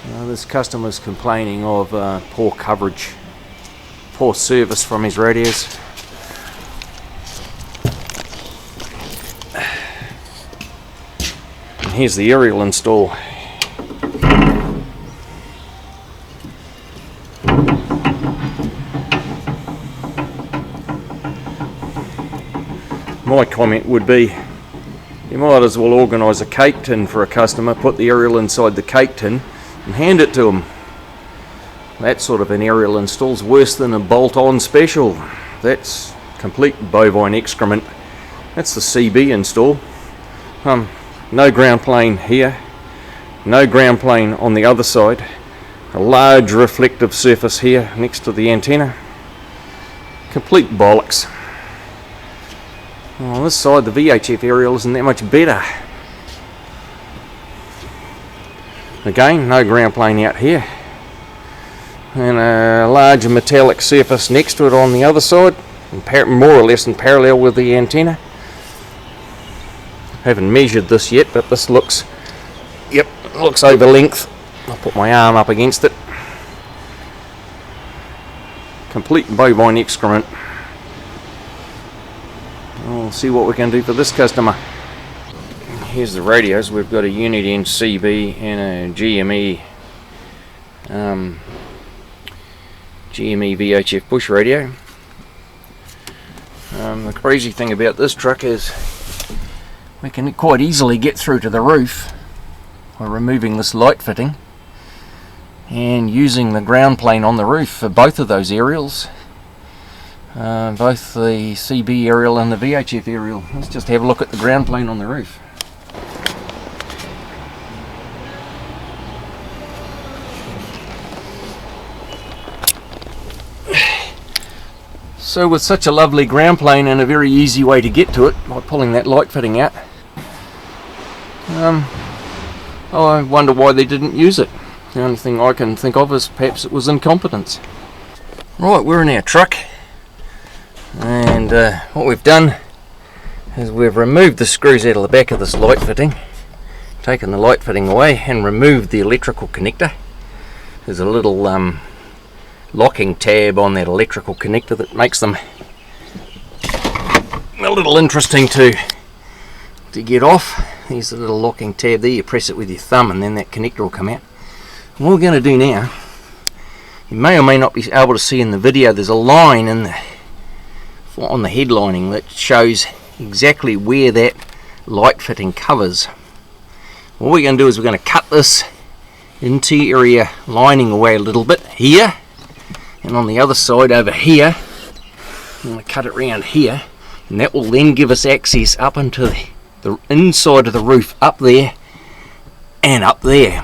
This customer's complaining of poor coverage, poor service from his radios. And here's the aerial install. My comment would be, you might as well organise a cake tin for a customer, put the aerial inside the cake tin and hand it to them. That sort of an aerial install's worse than a bolt-on special. That's complete bovine excrement. That's the CB install. No ground plane here, no ground plane on the other side, a large reflective surface here next to the antenna. Complete bollocks. On this side the VHF aerial isn't that much better. Again, no ground plane out here, and a large metallic surface next to it on the other side, more or less in parallel with the antenna. Haven't measured this yet, but this looks over length. I'll put my arm up against it. Complete bovine excrement. We'll see what we can do for this customer. Here's the radios. We've got a unit end CB and a GME VHF bush radio. The crazy thing about this truck is we can quite easily get through to the roof by removing this light fitting and using the ground plane on the roof for both of those aerials. Both the CB aerial and the VHF aerial. Let's just have a look at the ground plane on the roof. So with such a lovely ground plane and a very easy way to get to it by pulling that light fitting out, I wonder why they didn't use it. The only thing I can think of is perhaps it was incompetence. Right, we're in our truck. And what we've done is we've removed the screws out of the back of this light fitting, taken the light fitting away and removed the electrical connector. There's a little locking tab on that electrical connector that makes them a little interesting to get off. There's a little locking tab there, you press it with your thumb and then that connector will come out. And what we're going to do now, you may or may not be able to see in the video, there's a line on the headlining that shows exactly where that light fitting covers. What we're going to do is we're going to cut this interior lining away a little bit here, and on the other side over here I'm going to cut it around here, and that will then give us access up into the inside of the roof, up there and up there,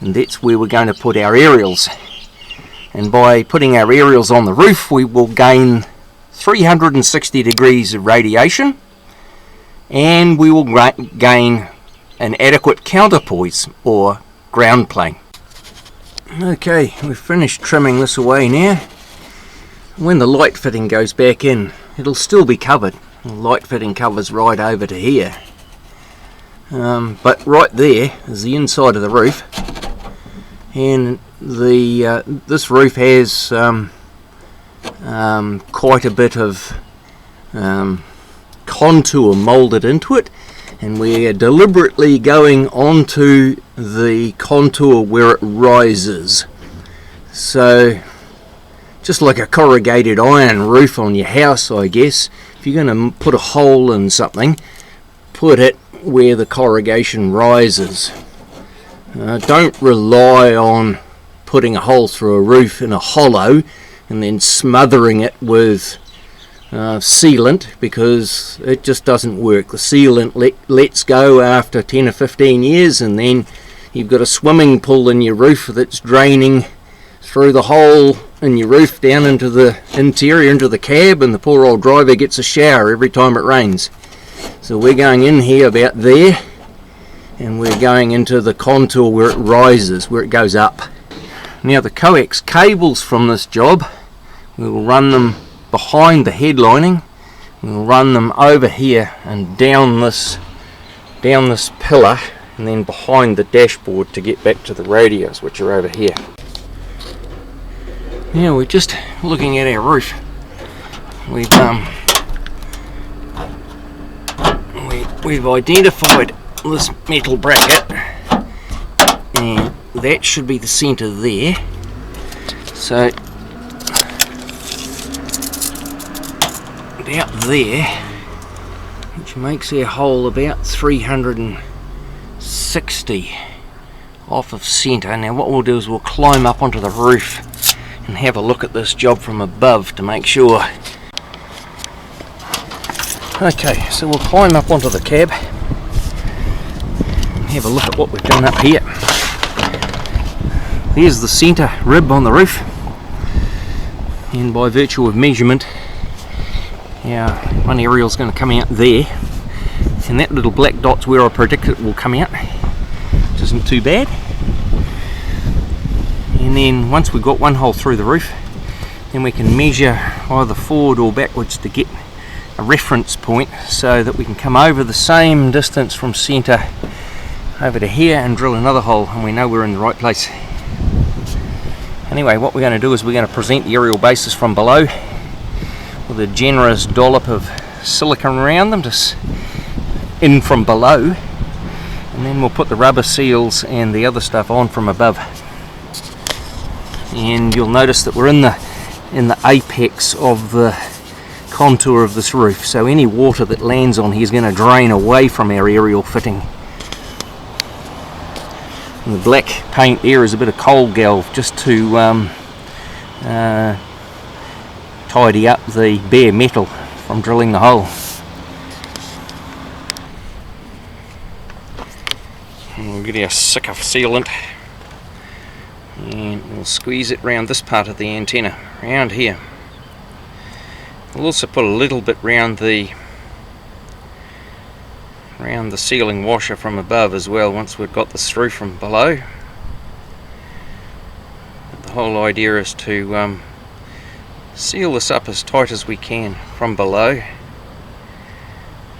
and that's where we're going to put our aerials. And by putting our aerials on the roof we will gain 360 degrees of radiation, and we will gain an adequate counterpoise or ground plane. Okay, we've finished trimming this away now. When the light fitting goes back in, it'll still be covered. The light fitting covers right over to here, but right there is the inside of the roof, and this roof has quite a bit of contour moulded into it, and we're deliberately going onto the contour where it rises. So just like a corrugated iron roof on your house, I guess, if you're going to put a hole in something, put it where the corrugation rises. Don't rely on putting a hole through a roof in a hollow and then smothering it with sealant, because it just doesn't work. The sealant lets go after 10 or 15 years, and then you've got a swimming pool in your roof that's draining through the hole in your roof down into the interior, into the cab, and the poor old driver gets a shower every time it rains. So we're going in here about there, and we're going into the contour where it rises, where it goes up. Now the coax cables from this job, we will run them behind the headlining. We'll run them over here and down this pillar and then behind the dashboard to get back to the radios, which are over here. Now we're just looking at our roof. We've identified this metal bracket, and that should be the centre there. So about there, which makes our hole about 360 off of centre. Now what we'll do is we'll climb up onto the roof and have a look at this job from above to make sure. Okay, so we'll climb up onto the cab and have a look at what we've done up here. There's the centre rib on the roof, and by virtue of measurement, one aerial is going to come out there, and that little black dot's where I predict it will come out, which isn't too bad. And then once we've got one hole through the roof, then we can measure either forward or backwards to get a reference point so that we can come over the same distance from centre over to here and drill another hole, and we know we're in the right place. Anyway, what we're going to do is we're going to present the aerial bases from below with a generous dollop of silicone around them, just in from below, and then we'll put the rubber seals and the other stuff on from above. And you'll notice that we're in the apex of the contour of this roof, so any water that lands on here is going to drain away from our aerial fitting. And the black paint there is a bit of coal galv just to tidy up the bare metal from drilling the hole. And we'll get our Sika sealant and we'll squeeze it round this part of the antenna, round here. We'll also put a little bit round the sealing washer from above as well, once we've got this through from below. But the whole idea is to seal this up as tight as we can from below,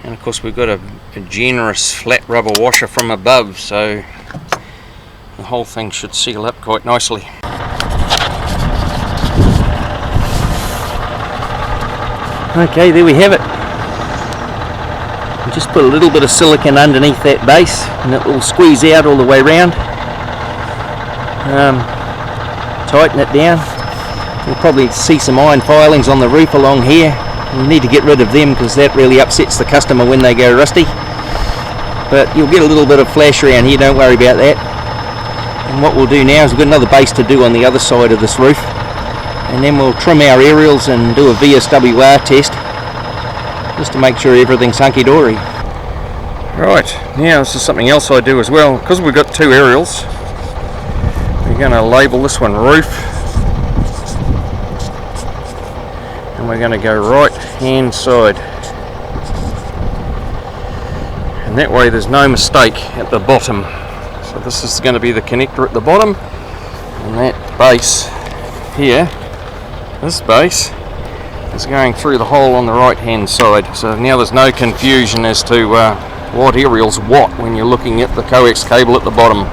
and of course we've got a generous flat rubber washer from above, so the whole thing should seal up quite nicely. Okay, there we have it. Just put a little bit of silicone underneath that base and it will squeeze out all the way around. Tighten it down. You'll probably see some iron filings on the roof along here. You need to get rid of them because that really upsets the customer when they go rusty. But you'll get a little bit of flash around here, don't worry about that. And what we'll do now is we've got another base to do on the other side of this roof. And then we'll trim our aerials and do a VSWR test just to make sure everything's hunky-dory. Right, now this is something else I do as well. Because we've got two aerials, we're going to label this one roof, and we're going to go right hand side, and that way there's no mistake at the bottom. So this is going to be the connector at the bottom, and that base here, this base, is going through the hole on the right hand side. So now there's no confusion as to what aerial's what when you're looking at the coax cable at the bottom.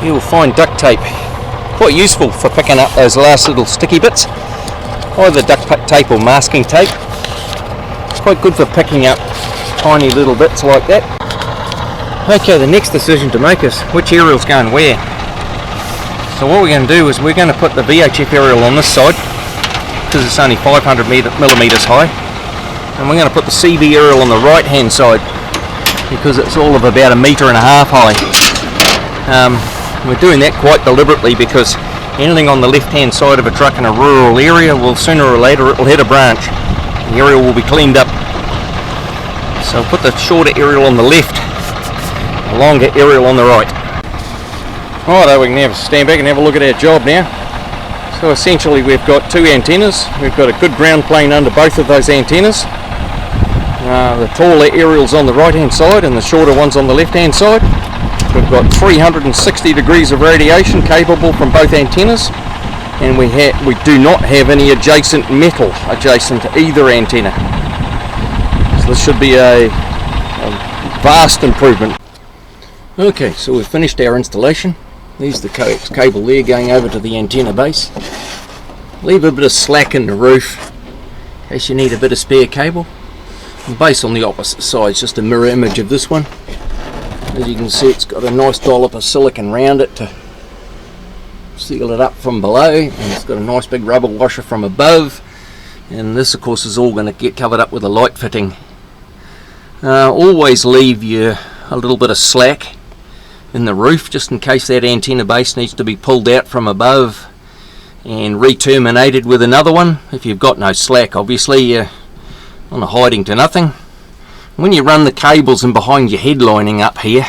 You will find duct tape quite useful for picking up those last little sticky bits, either duct tape or masking tape. It's quite good for picking up tiny little bits like that. Okay, the next decision to make is which aerial's going where. So what we're going to do is we're going to put the VHF aerial on this side because it's only 500 millimeters high, and we're going to put the CB aerial on the right hand side because it's all of about 1.5 meters high. We're doing that quite deliberately because Anything on the left hand side of a truck in a rural area, well, sooner or later it will hit a branch. The aerial will be cleaned up. So I'll put the shorter aerial on the left, the longer aerial on the right. Alright, we can stand back and have a look at our job now. So essentially we've got two antennas. We've got a good ground plane under both of those antennas. The taller aerial's on the right hand side and the shorter one's on the left hand side. We've got 360 degrees of radiation capable from both antennas, and we do not have any adjacent metal adjacent to either antenna. So this should be a vast improvement. Okay, so we've finished our installation. There's the coax cable there going over to the antenna base. Leave a bit of slack in the roof in case you need a bit of spare cable. The base on the opposite side is just a mirror image of this one. As you can see, it's got a nice dollop of silicon around it to seal it up from below, and it's got a nice big rubber washer from above, and this of course is all going to get covered up with a light fitting. Always leave you a little bit of slack in the roof just in case that antenna base needs to be pulled out from above and re-terminated with another one. If you've got no slack, obviously you're on a hiding to nothing. When you run the cables in behind your headlining up here,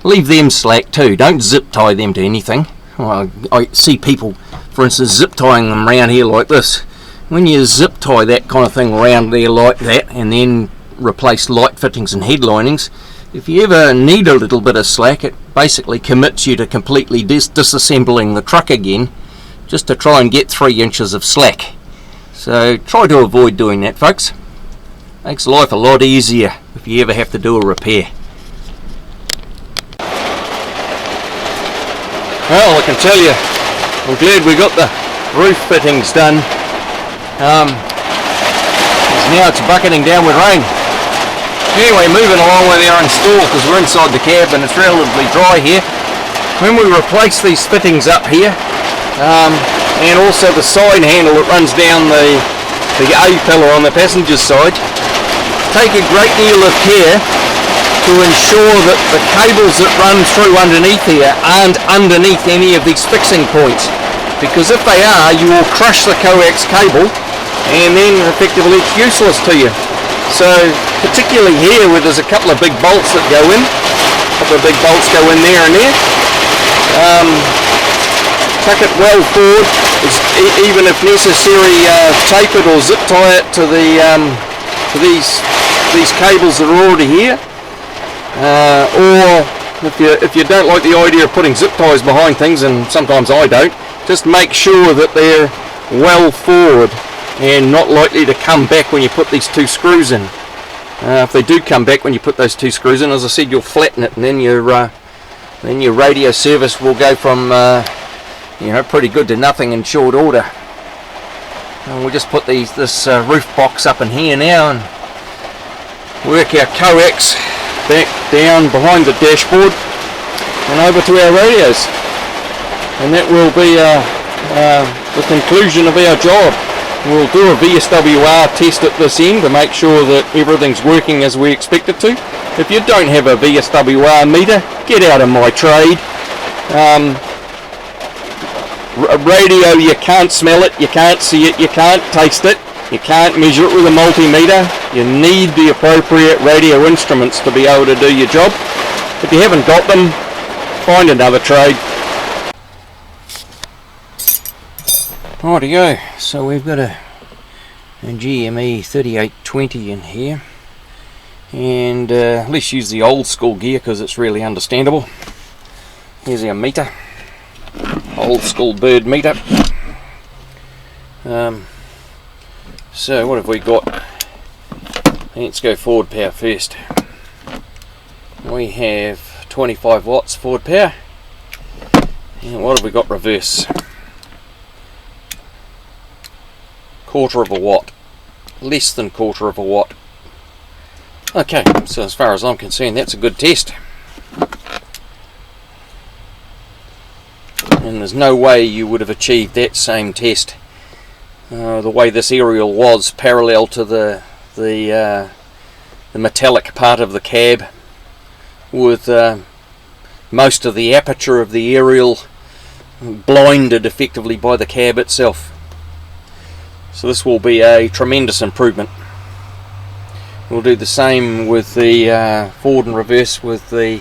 leave them slack too. Don't zip tie them to anything. Well, I see people, for instance, zip tying them around here like this. When you zip tie that kind of thing around there like that and then replace light fittings and headlinings, if you ever need a little bit of slack, it basically commits you to completely disassembling the truck again just to try and get 3 inches of slack. So try to avoid doing that, folks. Makes life a lot easier if you ever have to do a repair. Well, I can tell you, I'm glad we got the roof fittings done. Now it's bucketing down with rain. Anyway, moving along with our install, because we're inside the cab and it's relatively dry here. When we replace these fittings up here, and also the side handle that runs down the A-pillar on the passenger side, take a great deal of care to ensure that the cables that run through underneath here aren't underneath any of these fixing points, because if they are, you will crush the coax cable and then effectively it's useless to you. So particularly here where there's a couple of big bolts that go in, there and there, tuck it well forward, even if necessary tape it or zip tie it to these cables that are already here, or if you don't like the idea of putting zip ties behind things, and sometimes I don't, just make sure that they're well forward and not likely to come back when you put these two screws in. If they do come back when you put those two screws in, as I said, you'll flatten it, and then your radio service will go from pretty good to nothing in short order. And we'll just put this roof box up in here now and work our coax back down behind the dashboard and over to our radios, and that will be the conclusion of our job. We'll do a VSWR test at this end to make sure that everything's working as we expect it to. If you don't have a VSWR meter, get out of my trade. Radio, you can't smell it, you can't see it, you can't taste it, you can't measure it with a multimeter. You need the appropriate radio instruments to be able to do your job. If you haven't got them, find another trade. Rightio, so we've got a GME 3820 in here, and let's use the old school gear because it's really understandable. Here's our meter, old school bird meter. So what have we got? Let's go forward power first. We have 25 watts forward power, and what have we got reverse? Quarter of a watt, less than quarter of a watt. Okay, so as far as I'm concerned, that's a good test, and there's no way you would have achieved that same test the way this aerial was parallel to the metallic part of the cab, with most of the aperture of the aerial blinded effectively by the cab itself. So this will be a tremendous improvement. We'll do the same with the forward and reverse with the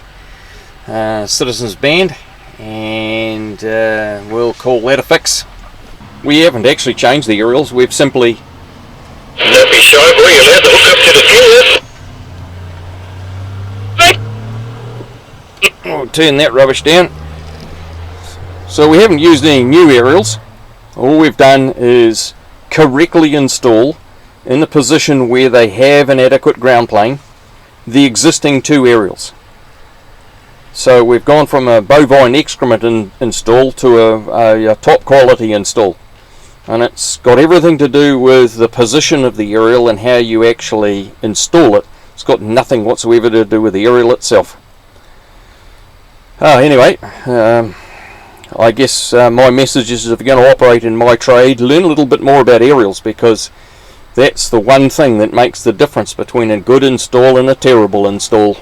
Citizens band, and we'll call that a fix. We haven't actually changed the aerials, we've simply... Snappy shy boy, you're allowed to hook up to the fuel. I'll turn that rubbish down. So we haven't used any new aerials. All we've done is correctly install, in the position where they have an adequate ground plane, the existing two aerials. So we've gone from a bovine excrement install to a top quality install. And it's got everything to do with the position of the aerial and how you actually install it. It's got nothing whatsoever to do with the aerial itself. Anyway, I guess my message is, if you're going to operate in my trade, learn a little bit more about aerials, because that's the one thing that makes the difference between a good install and a terrible install.